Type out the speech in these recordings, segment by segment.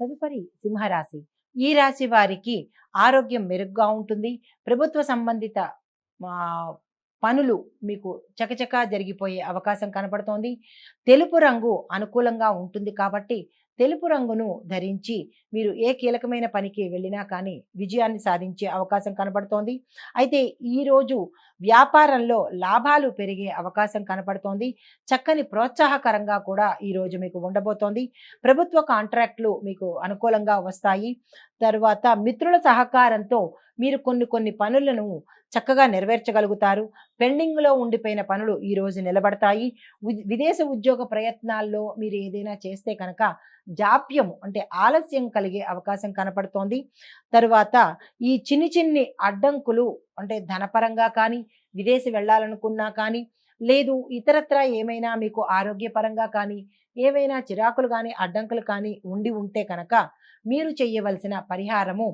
తదుపరి సింహరాశి. ఈ రాశి వారికి ఆరోగ్యం మెరుగ్గా ఉంటుంది. ప్రభుత్వ సంబంధిత ఆహ్, పనులు మీకు చకచకా జరిగిపోయే అవకాశం కనపడుతోంది. తెలుపు రంగు అనుకూలంగా ఉంటుంది కాబట్టి, తెలుపు రంగును ధరించి మీరు ఏ కీలకమైన పనికి వెళ్ళినా కానీ విజయాన్ని సాధించే అవకాశం కనపడుతోంది. అయితే ఈరోజు వ్యాపారంలో లాభాలు పెరిగే అవకాశం కనపడుతోంది. చక్కని ప్రోత్సాహకరంగా కూడా ఈరోజు మీకు ఉండబోతోంది. ప్రభుత్వ కాంట్రాక్టులు మీకు అనుకూలంగా వస్తాయి. తరువాత మిత్రుల సహకారంతో మీరు కొన్ని పనులను చక్కగా నెరవేర్చగలుగుతారు. పెండింగ్‌లో ఉండిపోయిన పనులు ఈరోజు నిలబడతాయి. విదేశ ఉద్యోగ ప్రయత్నాల్లో మీరు ఏదైనా చేస్తే కనుక జాప్యం అంటే ఆలస్యం కలిగే అవకాశం కనపడుతోంది. తరువాత ఈ చిన్ని అడ్డంకులు అంటే ధనపరంగా కానీ, విదేశీ వెళ్ళాలనుకున్నా కానీ, లేదు ఇతరత్రా ఏమైనా మీకు ఆరోగ్యపరంగా కానీ, ఏవైనా చిరాకులు గానీ, అడ్డంకులు కానీ ఉండి ఉంటే కనుక మీరు చేయవలసిన పరిహారము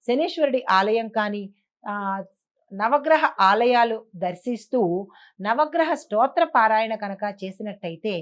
శనీశ్వరుడి ఆలయం కానీ, ఆహ్, నవగ్రహ ఆలయాలు దర్శిస్తూ నవగ్రహ స్తోత్ర పారాయణ కనుక చేసినట్టయితే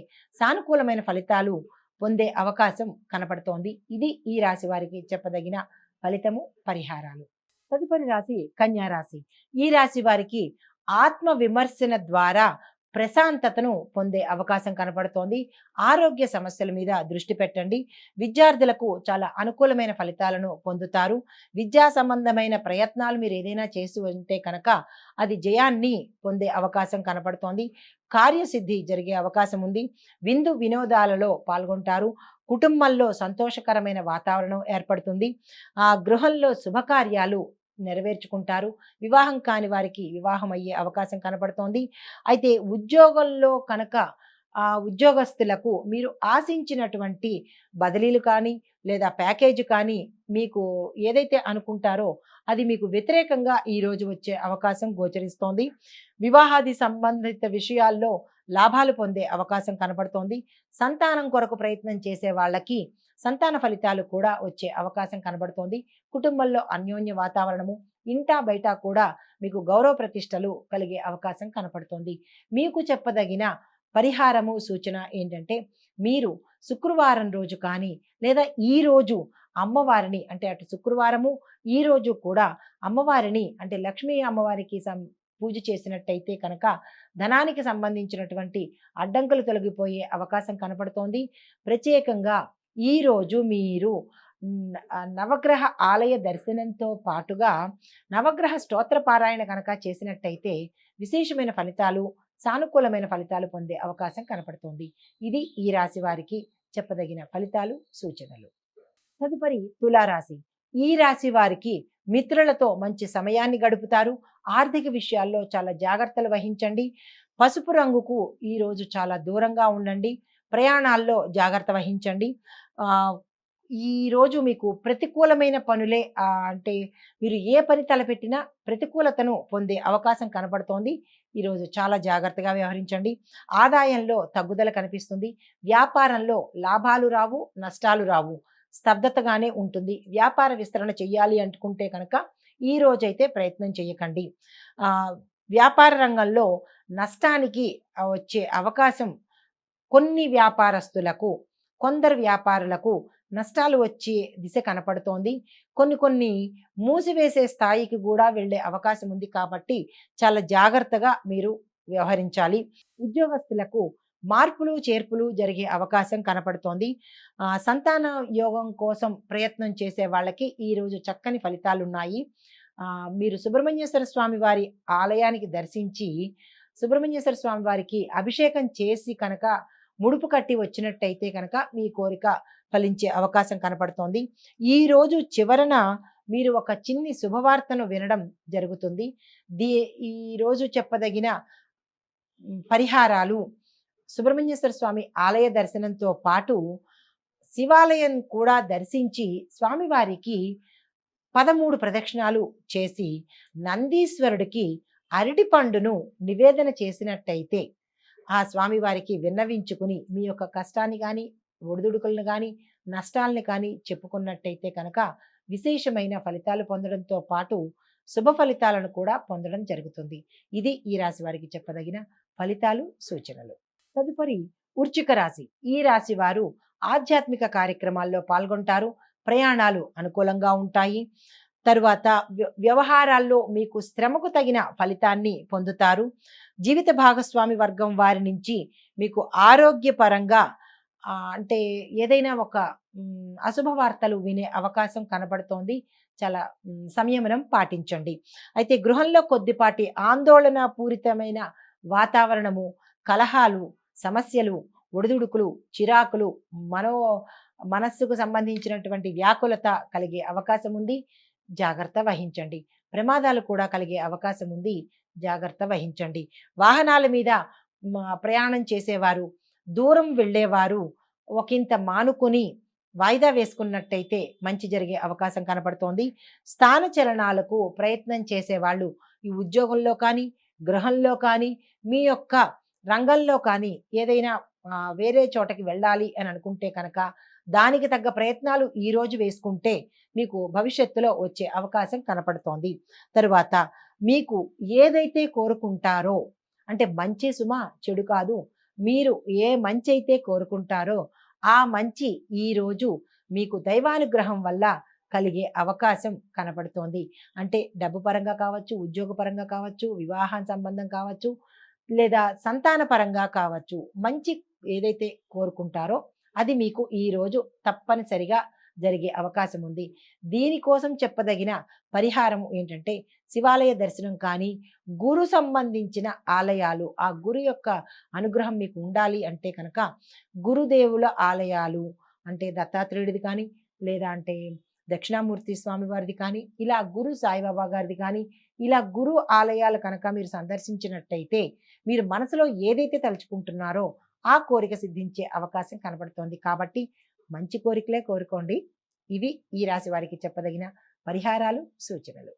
సానుకూలమైన ఫలితాలు పొందే అవకాశం కనపడుతోంది. ఇది ఈ రాశి వారికి చెప్పదగిన ఫలితము, పరిహారాలు. తదుపరి రాశి కన్యా రాశి. ఈ రాశి వారికి ఆత్మ విమర్శన ద్వారా ప్రశాంతతను పొందే అవకాశం కనపడుతోంది. ఆరోగ్య సమస్యల మీద దృష్టి పెట్టండి. విద్యార్థులకు చాలా అనుకూలమైన ఫలితాలను పొందుతారు. విద్యా సంబంధమైన ప్రయత్నాలు మీరు ఏదైనా చేసి ఉంటే కనుక అది జయాన్ని పొందే అవకాశం కనపడుతోంది. కార్యసిద్ధి జరిగే అవకాశం ఉంది. విందు వినోదాలలో పాల్గొంటారు. కుటుంబంలో సంతోషకరమైన వాతావరణం ఏర్పడుతుంది. ఆ గృహంలో శుభకార్యాలు నెరవేర్చుకుంటారు. వివాహం కాని వారికి వివాహం అయ్యే అవకాశం కనపడుతోంది. అయితే ఉద్యోగంలో కనుక ఉద్యోగస్తులకు మీరు ఆశించినటువంటి బదిలీలు కానీ, లేదా ప్యాకేజ్ కానీ మీకు ఏదైతే అనుకుంటారో అది మీకు వ్యతిరేకంగా ఈరోజు వచ్చే అవకాశం గోచరిస్తోంది. వివాహాది సంబంధిత విషయాల్లో లాభాలు పొందే అవకాశం కనపడుతోంది. సంతానం కొరకు ప్రయత్నం చేసే వాళ్ళకి సంతాన ఫలితాలు కూడా వచ్చే అవకాశం కనబడుతోంది. కుటుంబంలో అన్యోన్య వాతావరణము, ఇంటా బయట కూడా మీకు గౌరవ ప్రతిష్టలు కలిగే అవకాశం కనపడుతోంది. మీకు చెప్పదగిన పరిహారము, సూచన ఏంటంటే మీరు శుక్రవారం రోజు కానీ, లేదా ఈ రోజు అమ్మవారిని అంటే అటు శుక్రవారము, ఈ రోజు కూడా అమ్మవారిని అంటే లక్ష్మీ అమ్మవారికి పూజ చేసినట్టయితే కనుక ధనానికి సంబంధించినటువంటి అడ్డంకులు తొలగిపోయే అవకాశం కనపడుతోంది. ప్రత్యేకంగా ఈరోజు మీరు నవగ్రహ ఆలయ దర్శనంతో పాటుగా నవగ్రహ స్తోత్ర పారాయణ కనుక చేసినట్టయితే విశేషమైన ఫలితాలు, సానుకూలమైన ఫలితాలు పొందే అవకాశం కనపడుతోంది. ఇది ఈ రాశి వారికి చెప్పదగిన ఫలితాలు, సూచనలు. తదుపరి తులారాశి. ఈ రాశి వారికి మిత్రులతో మంచి సమయాన్ని గడుపుతారు. ఆర్థిక విషయాల్లో చాలా జాగ్రత్తలు వహించండి. పసుపు రంగుకు ఈరోజు చాలా దూరంగా ఉండండి. ప్రయాణాల్లో జాగ్రత్త వహించండి. ఈరోజు మీకు ప్రతికూలమైన పనులే అంటే మీరు ఏ పని తలపెట్టినా ప్రతికూలతను పొందే అవకాశం కనపడుతోంది. ఈరోజు చాలా జాగ్రత్తగా వ్యవహరించండి. ఆదాయంలో తగ్గుదల కనిపిస్తుంది. వ్యాపారంలో లాభాలు రావు, నష్టాలు రావు. స్తబ్దతగానే ఉంటుంది. వ్యాపార విస్తరణ చెయ్యాలి అనుకుంటే కనుక ఈ రోజైతే ప్రయత్నం చేయకండి. వ్యాపార రంగంలో నష్టానికి వచ్చే అవకాశం కొన్ని వ్యాపారస్తులకు, కొందరు వ్యాపారులకు నష్టాలు వచ్చే దిశ కనపడుతోంది. కొన్ని మూసివేసే స్థాయికి కూడా వెళ్ళే అవకాశం ఉంది కాబట్టి చాలా జాగ్రత్తగా మీరు వ్యవహరించాలి. ఉద్యోగస్తులకు మార్పులు, చేర్పులు జరిగే అవకాశం కనపడుతోంది. సంతాన యోగం కోసం ప్రయత్నం చేసే వాళ్ళకి ఈరోజు చక్కని ఫలితాలున్నాయి. మీరు సుబ్రహ్మణ్యేశ్వర స్వామి వారి ఆలయానికి దర్శించి, సుబ్రహ్మణ్యేశ్వర స్వామి వారికి అభిషేకం చేసి కనుక ముడుపు కట్టి వచ్చినట్టయితే కనుక మీ కోరిక ఫలించే అవకాశం కనపడుతోంది. ఈరోజు చివరన మీరు ఒక చిన్ని శుభవార్తను వినడం జరుగుతుంది. ఈరోజు చెప్పదగిన పరిహారాలు సుబ్రహ్మణ్యేశ్వర స్వామి ఆలయ దర్శనంతో పాటు శివాలయం కూడా దర్శించి స్వామివారికి 13 ప్రదక్షిణాలు చేసి నందీశ్వరుడికి అరటి పండును నివేదన చేసినట్టయితే ఆ స్వామివారికి విన్నవించుకుని మీ యొక్క కష్టాన్ని కానీ, ఒడిదుడుకులను కానీ, నష్టాలని కానీ చెప్పుకున్నట్టయితే కనుక విశేషమైన ఫలితాలు పొందడంతో పాటు శుభ ఫలితాలను కూడా పొందడం జరుగుతుంది. ఇది ఈ రాశి వారికి చెప్పదగిన ఫలితాలు, సూచనలు. తదుపరి వృశ్చిక రాశి. ఈ రాశి వారు ఆధ్యాత్మిక కార్యక్రమాల్లో పాల్గొంటారు. ప్రయాణాలు అనుకూలంగా ఉంటాయి. తరువాత వ్యవహారాల్లో మీకు శ్రమకు తగిన ఫలితాన్ని పొందుతారు. జీవిత భాగస్వామి వర్గం వారి నుంచి మీకు ఆరోగ్యపరంగా అంటే ఏదైనా ఒక అశుభ వార్తలు వినే అవకాశం కనబడుతోంది. చాలా సంయమనం పాటించండి. అయితే గృహంలో కొద్దిపాటి ఆందోళన పూరితమైన వాతావరణము, కలహాలు, సమస్యలు, ఒడిదుడుకులు, చిరాకులు, మనో మనస్సుకు సంబంధించినటువంటి వ్యాకులత కలిగే అవకాశం ఉంది. జాగ్రత్త వహించండి. ప్రమాదాలు కూడా కలిగే అవకాశం ఉంది. జాగ్రత్త వహించండి. వాహనాల మీద ప్రయాణం చేసేవారు, దూరం వెళ్ళేవారు ఒకంత మానుకొని వాయిదా వేసుకున్నట్టయితే మంచి జరిగే అవకాశం కనపడుతోంది. స్థాన చలనాలకు ప్రయత్నం చేసేవాళ్ళు ఈ ఉద్యోగంలో కానీ, గృహంలో కానీ, మీ యొక్క రంగంలో కానీ ఏదైనా వేరే చోటకి వెళ్ళాలి అని అనుకుంటే కనుక దానికి తగ్గ ప్రయత్నాలు ఈరోజు వేసుకుంటే మీకు భవిష్యత్తులో వచ్చే అవకాశం కనపడుతోంది. తరువాత మీకు ఏదైతే కోరుకుంటారో అంటే మంచి సుమ చెడు కాదు. మీరు ఏ మంచి అయితే కోరుకుంటారో ఆ మంచి ఈరోజు మీకు దైవానుగ్రహం వల్ల కలిగే అవకాశం కనపడుతోంది. అంటే డబ్బు పరంగా కావచ్చు, ఉద్యోగ పరంగా కావచ్చు, వివాహం సంబంధం కావచ్చు, లేదా సంతాన పరంగా కావచ్చు. మంచి ఏదైతే కోరుకుంటారో అది మీకు ఈరోజు తప్పనిసరిగా జరిగే అవకాశం ఉంది. దీనికోసం చెప్పదగిన పరిహారం ఏంటంటే శివాలయ దర్శనం కానీ, గురు సంబంధించిన ఆలయాలు, ఆ గురు యొక్క అనుగ్రహం మీకు ఉండాలి అంటే కనుక గురుదేవుల ఆలయాలు అంటే దత్తాత్రేయుడిది కానీ, లేదా అంటే దక్షిణామూర్తి స్వామి వారిది కానీ, ఇలా గురు సాయిబాబా గారిది కానీ, ఇలా గురు ఆలయాలు కనుక మీరు సందర్శించినట్టయితే మీరు మనసులో ఏదైతే తలుచుకుంటున్నారో ఆ కోరిక సిద్ధించే అవకాశం కనబడుతోంది. కాబట్టి మంచి కోరికలే కోరుకోండి. ఇవి ఈ రాశి వారికి చెప్పదగిన పరిహారాలు, సూచనలు.